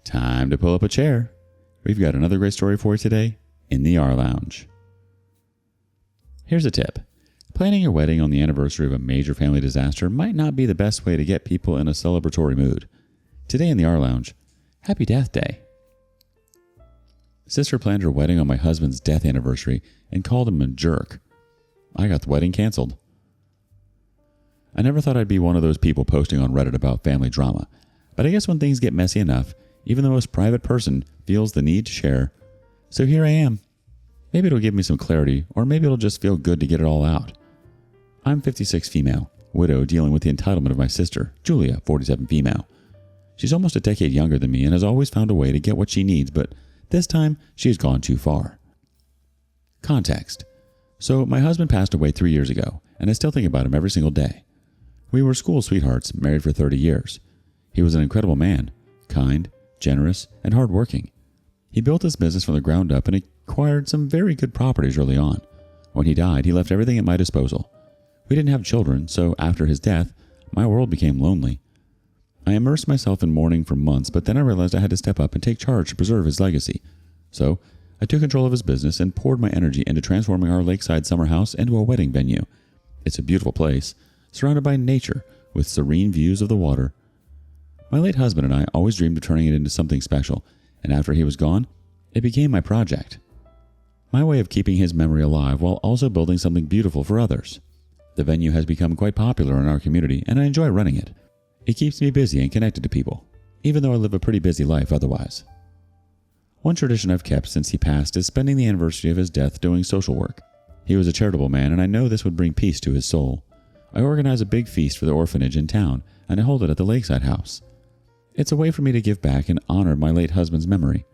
Time to pull up a chair. We've got another great story for you today in the rLounge. Here's a tip. Planning your wedding on the anniversary of a major family disaster might not be the best way to get people in a celebratory mood. Today in the rLounge, Happy Death Day. Sister planned her wedding on my husband's death anniversary and called him a jerk. I got the wedding canceled. I never thought I'd be one of those people posting on Reddit about family drama, but I guess when things get messy enough, even the most private person feels the need to share. So here I am. Maybe it'll give me some clarity, or maybe it'll just feel good to get it all out. I'm 56 female, widow dealing with the entitlement of my sister, Julia, 47 female. She's almost a decade younger than me and has always found a way to get what she needs, but this time she has gone too far. Context. So my husband passed away 3 years ago, and I still think about him every single day. We were school sweethearts, married for 30 years. He was an incredible man, kind, generous, and hardworking. He built his business from the ground up and acquired some very good properties early on. When he died, he left everything at my disposal. We didn't have children, so after his death, my world became lonely. I immersed myself in mourning for months, but then I realized I had to step up and take charge to preserve his legacy. So I took control of his business and poured my energy into transforming our lakeside summer house into a wedding venue. It's a beautiful place, surrounded by nature with serene views of the water. My late husband and I always dreamed of turning it into something special, and after he was gone, it became my project. My way of keeping his memory alive while also building something beautiful for others. The venue has become quite popular in our community, and I enjoy running it. It keeps me busy and connected to people, even though I live a pretty busy life otherwise. One tradition I've kept since he passed is spending the anniversary of his death doing social work. He was a charitable man, and I know this would bring peace to his soul. I organize a big feast for the orphanage in town, and I hold it at the lakeside house. It's a way for me to give back and honor my late husband's memory.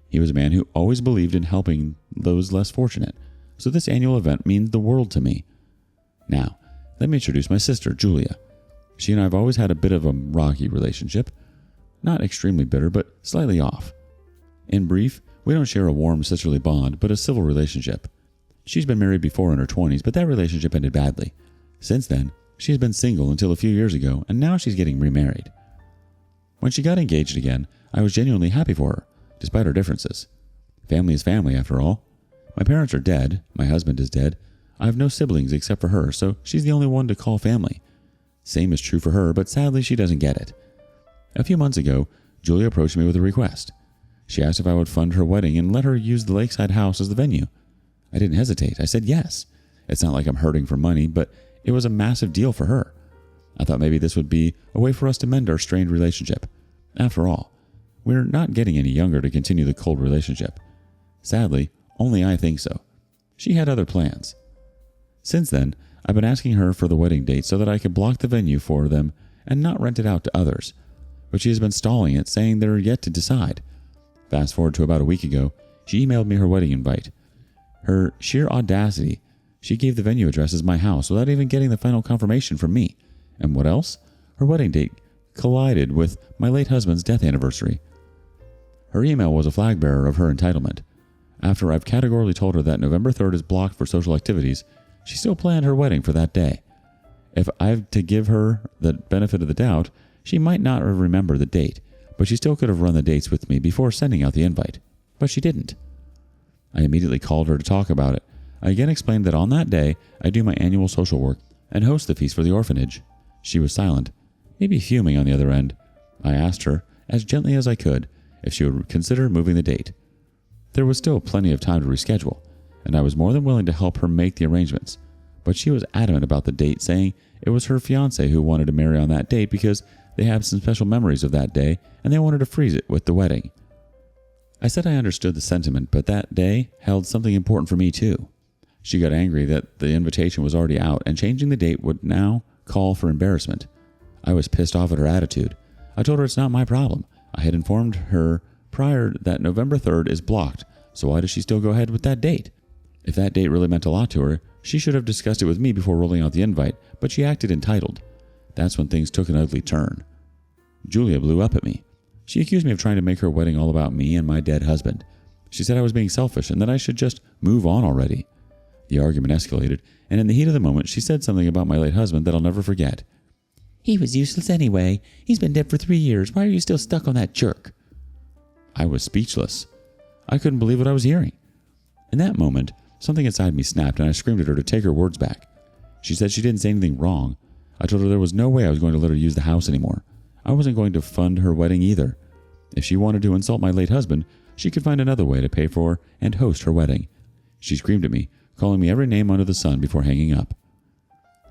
He was a man who always believed in helping those less fortunate, so this annual event means the world to me. Now, let me introduce my sister, Julia. She and I have always had a bit of a rocky relationship. Not extremely bitter, but slightly off. In brief, we don't share a warm sisterly bond, but a civil relationship. She's been married before in her 20s, but that relationship ended badly. Since then, she's been single until a few years ago, and now she's getting remarried. When she got engaged again, I was genuinely happy for her, despite our differences. Family is family, after all. My parents are dead, my husband is dead. I have no siblings except for her, so she's the only one to call family. Same is true for her, but sadly she doesn't get it. A few months ago, Julia approached me with a request. She asked if I would fund her wedding and let her use the lakeside house as the venue. I didn't hesitate. I said yes. It's not like I'm hurting for money, but it was a massive deal for her. I thought maybe this would be a way for us to mend our strained relationship. After all, we're not getting any younger to continue the cold relationship. Sadly, only I think so. She had other plans. Since then, I've been asking her for the wedding date so that I could block the venue for them and not rent it out to others. But she has been stalling it, saying they're yet to decide. Fast forward to about a week ago, she emailed me her wedding invite. Her sheer audacity, she gave the venue address as my house without even getting the final confirmation from me. And what else? Her wedding date collided with my late husband's death anniversary. Her email was a flag bearer of her entitlement. After I've categorically told her that November 3rd is blocked for social activities, she still planned her wedding for that day. If I've to give her the benefit of the doubt, she might not have remembered the date, but she still could have run the dates with me before sending out the invite. But she didn't. I immediately called her to talk about it. I again explained that on that day, I do my annual social work and host the feast for the orphanage. She was silent, maybe fuming on the other end. I asked her, as gently as I could, if she would consider moving the date. There was still plenty of time to reschedule, and I was more than willing to help her make the arrangements. But she was adamant about the date, saying it was her fiancé who wanted to marry on that date because they have some special memories of that day and they wanted to freeze it with the wedding. I said I understood the sentiment, but that day held something important for me too. She got angry that the invitation was already out and changing the date would now call for embarrassment. I was pissed off at her attitude. I told her it's not my problem. I had informed her prior that November 3rd is blocked, so why does she still go ahead with that date? If that date really meant a lot to her, she should have discussed it with me before rolling out the invite, but she acted entitled. That's when things took an ugly turn. Julia blew up at me. She accused me of trying to make her wedding all about me and my dead husband. She said I was being selfish and that I should just move on already. The argument escalated, and in the heat of the moment, she said something about my late husband that I'll never forget. "He was useless anyway. He's been dead for 3 years. Why are you still stuck on that jerk?" I was speechless. I couldn't believe what I was hearing. In that moment, something inside me snapped and I screamed at her to take her words back. She said she didn't say anything wrong. I told her there was no way I was going to let her use the house anymore. I wasn't going to fund her wedding either. If she wanted to insult my late husband, she could find another way to pay for and host her wedding. She screamed at me, calling me every name under the sun before hanging up.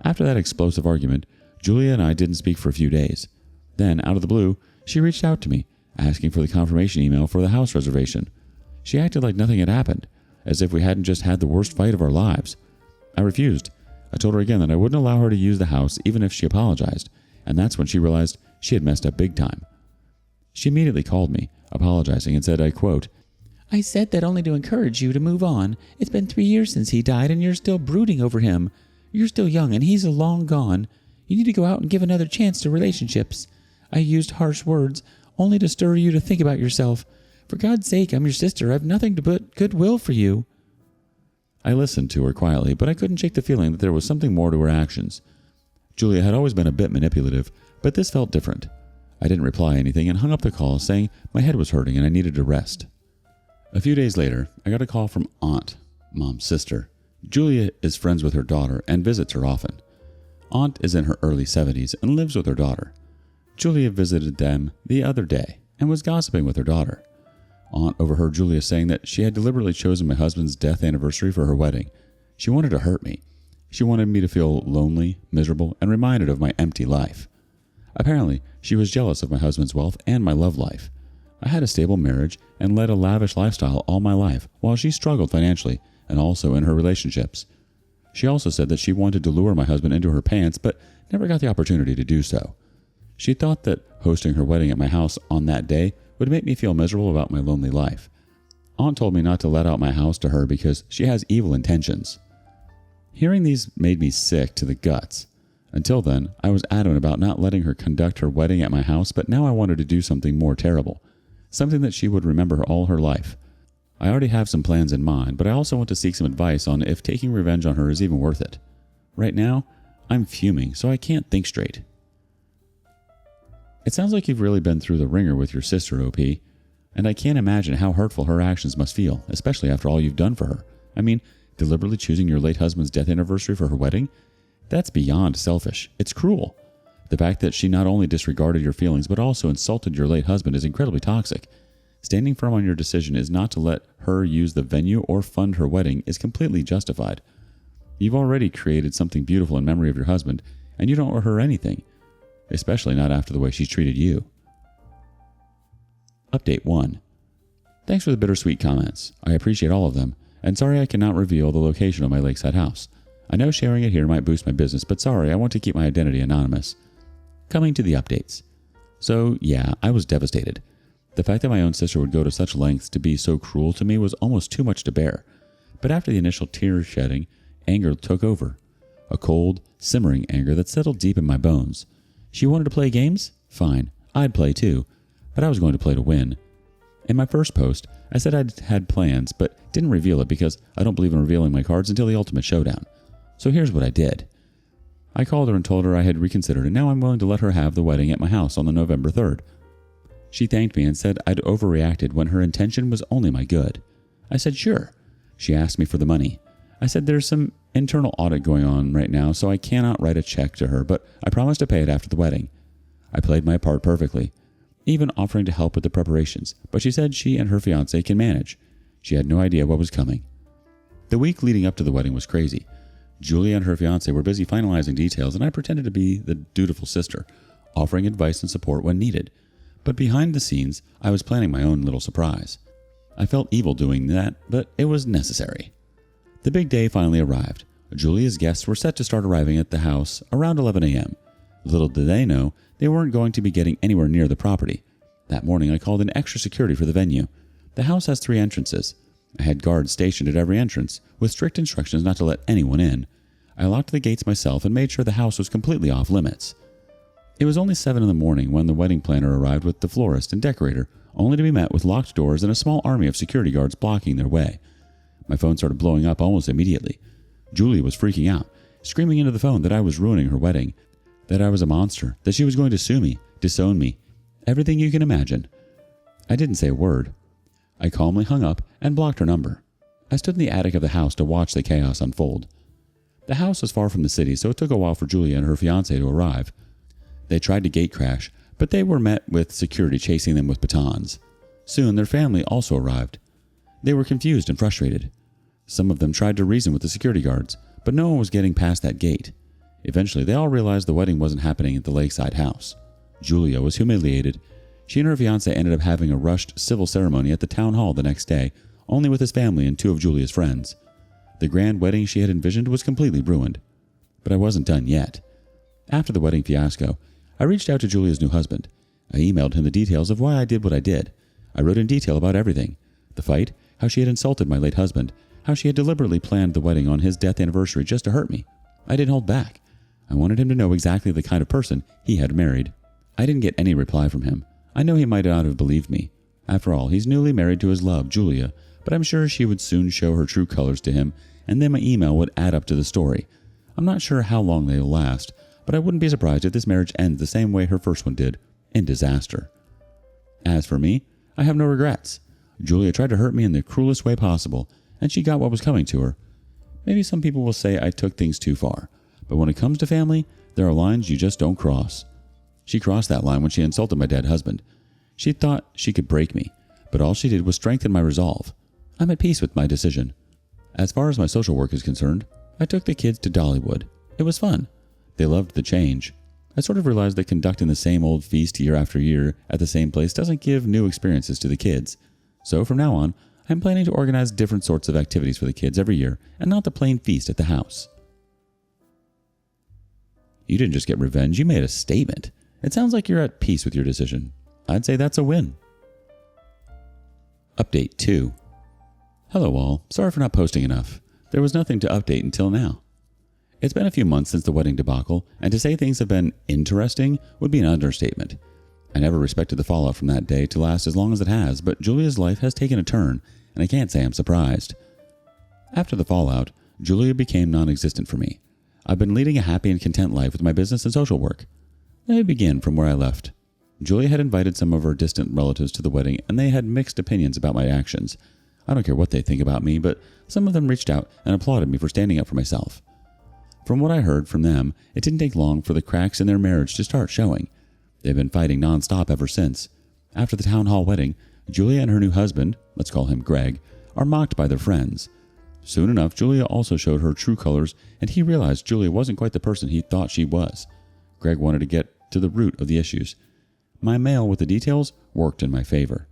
After that explosive argument, Julia and I didn't speak for a few days. Then, out of the blue, she reached out to me, asking for the confirmation email for the house reservation. She acted like nothing had happened, as if we hadn't just had the worst fight of our lives. I refused. I told her again that I wouldn't allow her to use the house even if she apologized, and that's when she realized she had messed up big time. She immediately called me, apologizing, and said, I quote, "I said that only to encourage you to move on. It's been 3 years since he died and you're still brooding over him. You're still young and he's long gone. You need to go out and give another chance to relationships. I used harsh words only to stir you to think about yourself. For God's sake, I'm your sister. I've nothing but goodwill for you." I listened to her quietly, but I couldn't shake the feeling that there was something more to her actions. Julia had always been a bit manipulative, but this felt different. I didn't reply anything and hung up the call, saying my head was hurting and I needed to rest. A few days later, I got a call from Aunt, Mom's sister. Julia is friends with her daughter and visits her often. Aunt is in her early 70s and lives with her daughter. Julia visited them the other day and was gossiping with her daughter. Aunt overheard Julia saying that she had deliberately chosen my husband's death anniversary for her wedding. She wanted to hurt me. She wanted me to feel lonely, miserable, and reminded of my empty life. Apparently, she was jealous of my husband's wealth and my love life. I had a stable marriage and led a lavish lifestyle all my life, while she struggled financially and also in her relationships. She also said that she wanted to lure my husband into her pants, but never got the opportunity to do so. She thought that hosting her wedding at my house on that day would make me feel miserable about my lonely life. Aunt told me not to let out my house to her because she has evil intentions. Hearing these made me sick to the guts. Until then, I was adamant about not letting her conduct her wedding at my house, but now I wanted to do something more terrible. Something that she would remember all her life. I already have some plans in mind, but I also want to seek some advice on if taking revenge on her is even worth it. Right now, I'm fuming, so I can't think straight. It sounds like you've really been through the ringer with your sister, OP, and I can't imagine how hurtful her actions must feel, especially after all you've done for her. I mean, deliberately choosing your late husband's death anniversary for her wedding? That's beyond selfish. It's cruel. The fact that she not only disregarded your feelings but also insulted your late husband is incredibly toxic. Standing firm on your decision is not to let her use the venue or fund her wedding is completely justified. You've already created something beautiful in memory of your husband, and you don't owe her anything. Especially not after the way she's treated you. Update 1. Thanks for the bittersweet comments. I appreciate all of them, and sorry I cannot reveal the location of my lakeside house. I know sharing it here might boost my business, but sorry, I want to keep my identity anonymous. Coming to the updates. So, yeah, I was devastated. The fact that my own sister would go to such lengths to be so cruel to me was almost too much to bear. But after the initial tear shedding, anger took over. A cold, simmering anger that settled deep in my bones. She wanted to play games? Fine, I'd play too, but I was going to play to win. In my first post, I said I'd had plans, but didn't reveal it because I don't believe in revealing my cards until the ultimate showdown. So here's what I did. I called her and told her I had reconsidered, and now I'm willing to let her have the wedding at my house on the November 3rd. She thanked me and said I'd overreacted when her intention was only my good. I said sure. She asked me for the money. I said there's some internal audit going on right now, so I cannot write a check to her, but I promised to pay it after the wedding. I played my part perfectly, even offering to help with the preparations, but she said she and her fiancé can manage. She had no idea what was coming. The week leading up to the wedding was crazy. Julia and her fiancé were busy finalizing details, and I pretended to be the dutiful sister, offering advice and support when needed. But behind the scenes, I was planning my own little surprise. I felt evil doing that, but it was necessary. The big day finally arrived. Julia's guests were set to start arriving at the house around 11 a.m. Little did they know, they weren't going to be getting anywhere near the property. That morning, I called in extra security for the venue. The house has 3 entrances. I had guards stationed at every entrance, with strict instructions not to let anyone in. I locked the gates myself and made sure the house was completely off limits. It was only 7 in the morning when the wedding planner arrived with the florist and decorator, only to be met with locked doors and a small army of security guards blocking their way. My phone started blowing up almost immediately. Julia was freaking out, screaming into the phone that I was ruining her wedding, that I was a monster, that she was going to sue me, disown me, everything you can imagine. I didn't say a word. I calmly hung up and blocked her number. I stood in the attic of the house to watch the chaos unfold. The house was far from the city, so it took a while for Julia and her fiancé to arrive. They tried to gate crash, but they were met with security chasing them with batons. Soon their family also arrived. They were confused and frustrated. Some of them tried to reason with the security guards, but no one was getting past that gate. Eventually, they all realized the wedding wasn't happening at the lakeside house. Julia was humiliated. She and her fiancé ended up having a rushed civil ceremony at the town hall the next day, only with his family and 2 of Julia's friends. The grand wedding she had envisioned was completely ruined. But I wasn't done yet. After the wedding fiasco, I reached out to Julia's new husband. I emailed him the details of why I did what I did. I wrote in detail about everything. The fight, how she had insulted my late husband, how she had deliberately planned the wedding on his death anniversary just to hurt me. I didn't hold back. I wanted him to know exactly the kind of person he had married. I didn't get any reply from him. I know he might not have believed me. After all, he's newly married to his love, Julia, but I'm sure she would soon show her true colors to him, and then my email would add up to the story. I'm not sure how long they'll last, but I wouldn't be surprised if this marriage ends the same way her first one did, in disaster. As for me, I have no regrets. Julia tried to hurt me in the cruelest way possible, and she got what was coming to her. Maybe some people will say I took things too far, but when it comes to family, there are lines you just don't cross. She crossed that line when she insulted my dead husband. She thought she could break me, but all she did was strengthen my resolve. I'm at peace with my decision. As far as my social work is concerned, I took the kids to Dollywood. It was fun. They loved the change. I sort of realized that conducting the same old feast year after year at the same place doesn't give new experiences to the kids. So from now on, I'm planning to organize different sorts of activities for the kids every year and not the plain feast at the house. You didn't just get revenge, you made a statement. It sounds like you're at peace with your decision. I'd say that's a win. Update 2. Hello all, sorry for not posting enough. There was nothing to update until now. It's been a few months since the wedding debacle, and to say things have been interesting would be an understatement. I never respected the fallout from that day to last as long as it has, but Julia's life has taken a turn, and I can't say I'm surprised. After the fallout, Julia became non-existent for me. I've been leading a happy and content life with my business and social work. Let me begin from where I left. Julia had invited some of her distant relatives to the wedding, and they had mixed opinions about my actions. I don't care what they think about me, but some of them reached out and applauded me for standing up for myself. From what I heard from them, it didn't take long for the cracks in their marriage to start showing. They've been fighting non-stop ever since. After the town hall wedding, Julia and her new husband, let's call him Greg, are mocked by their friends. Soon enough, Julia also showed her true colors, and he realized Julia wasn't quite the person he thought she was. Greg wanted to get to the root of the issues. My mail with the details worked in my favor.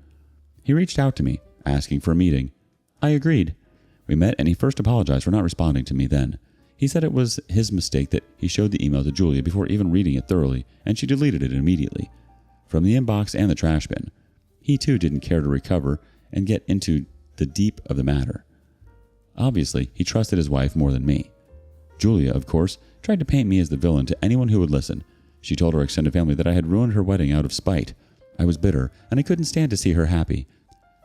He reached out to me, asking for a meeting. I agreed. We met, and he first apologized for not responding to me then. He said it was his mistake that he showed the email to Julia before even reading it thoroughly, and she deleted it immediately. From the inbox and the trash bin. He too didn't care to recover and get into the deep of the matter. Obviously, he trusted his wife more than me. Julia, of course, tried to paint me as the villain to anyone who would listen. She told her extended family that I had ruined her wedding out of spite. I was bitter, and I couldn't stand to see her happy.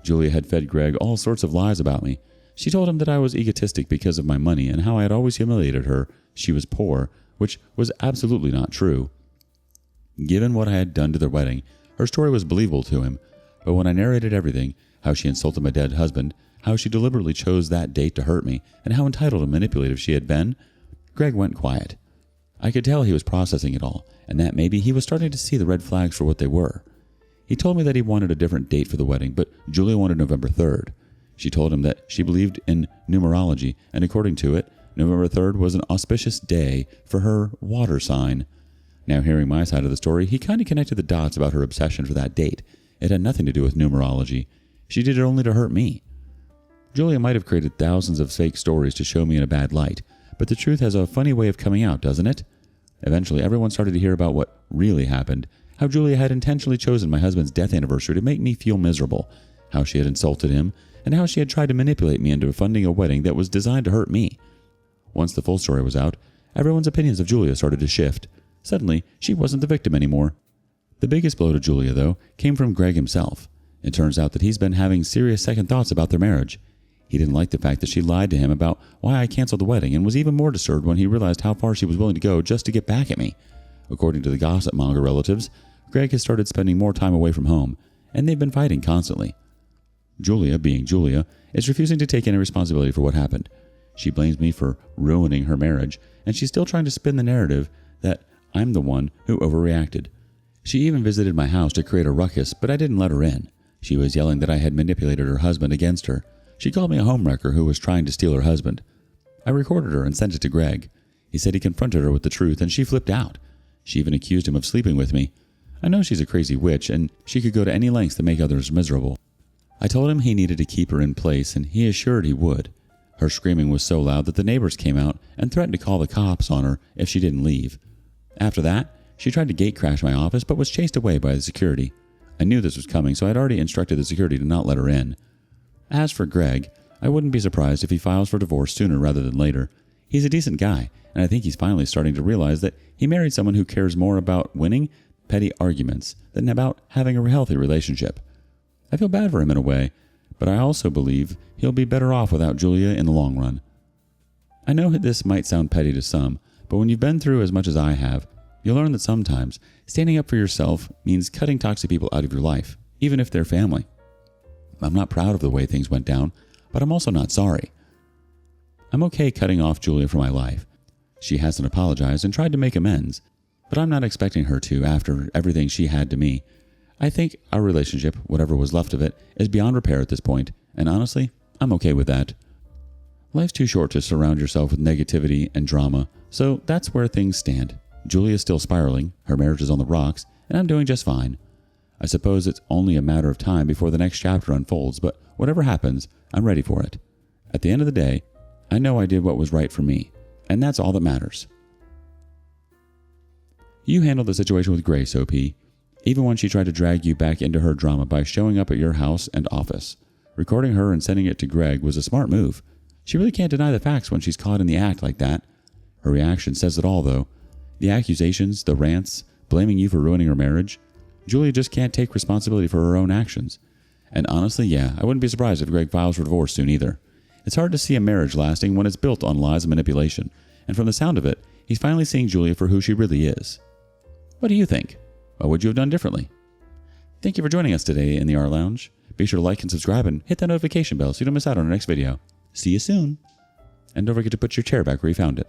Julia had fed Greg all sorts of lies about me. She told him that I was egotistic because of my money and how I had always humiliated her. She was poor, which was absolutely not true. Given what I had done to their wedding, her story was believable to him, but when I narrated everything, how she insulted my dead husband, how she deliberately chose that date to hurt me, and how entitled and manipulative she had been, Greg went quiet. I could tell he was processing it all, and that maybe he was starting to see the red flags for what they were. He told me that he wanted a different date for the wedding, but Julia wanted November 3rd. She told him that she believed in numerology, and according to it, November 3rd was an auspicious day for her water sign. Now hearing my side of the story, he kind of connected the dots about her obsession for that date. It had nothing to do with numerology. She did it only to hurt me. Julia might have created thousands of fake stories to show me in a bad light, but the truth has a funny way of coming out, doesn't it? Eventually, everyone started to hear about what really happened, how Julia had intentionally chosen my husband's death anniversary to make me feel miserable, how she had insulted him, and how she had tried to manipulate me into funding a wedding that was designed to hurt me. Once the full story was out, everyone's opinions of Julia started to shift. Suddenly, she wasn't the victim anymore. The biggest blow to Julia, though, came from Greg himself. It turns out that he's been having serious second thoughts about their marriage. He didn't like the fact that she lied to him about why I canceled the wedding, and was even more disturbed when he realized how far she was willing to go just to get back at me. According to the gossip monger relatives, Greg has started spending more time away from home, and they've been fighting constantly. Julia, being Julia, is refusing to take any responsibility for what happened. She blames me for ruining her marriage, and she's still trying to spin the narrative that I'm the one who overreacted. She even visited my house to create a ruckus, but I didn't let her in. She was yelling that I had manipulated her husband against her. She called me a homewrecker who was trying to steal her husband. I recorded her and sent it to Greg. He said he confronted her with the truth, and she flipped out. She even accused him of sleeping with me. I know she's a crazy witch, and she could go to any lengths to make others miserable. I told him he needed to keep her in place, and he assured he would. Her screaming was so loud that the neighbors came out and threatened to call the cops on her if she didn't leave. After that, she tried to gate crash my office but was chased away by the security. I knew this was coming, so I'd already instructed the security to not let her in. As for Greg, I wouldn't be surprised if he files for divorce sooner rather than later. He's a decent guy, and I think he's finally starting to realize that he married someone who cares more about winning petty arguments than about having a healthy relationship. I feel bad for him in a way, but I also believe he'll be better off without Julia in the long run. I know this might sound petty to some, but when you've been through as much as I have, you'll learn that sometimes standing up for yourself means cutting toxic people out of your life, even if they're family. I'm not proud of the way things went down, but I'm also not sorry. I'm okay cutting off Julia from my life. She hasn't apologized and tried to make amends, but I'm not expecting her to after everything she had to me. I think our relationship, whatever was left of it, is beyond repair at this point, and honestly, I'm okay with that. Life's too short to surround yourself with negativity and drama, so that's where things stand. Julia's still spiraling, her marriage is on the rocks, and I'm doing just fine. I suppose it's only a matter of time before the next chapter unfolds, but whatever happens, I'm ready for it. At the end of the day, I know I did what was right for me, and that's all that matters. You handled the situation with grace, OP, even when she tried to drag you back into her drama by showing up at your house and office. Recording her and sending it to Greg was a smart move. She really can't deny the facts when she's caught in the act like that. Her reaction says it all, though. The accusations, the rants, blaming you for ruining her marriage. Julia just can't take responsibility for her own actions. And honestly, yeah, I wouldn't be surprised if Greg files for divorce soon either. It's hard to see a marriage lasting when it's built on lies and manipulation, and from the sound of it, he's finally seeing Julia for who she really is. What do you think? What would you have done differently? Thank you for joining us today in the rLounge. Be sure to like and subscribe and hit that notification bell so you don't miss out on our next video. See you soon! And don't forget to put your chair back where you found it.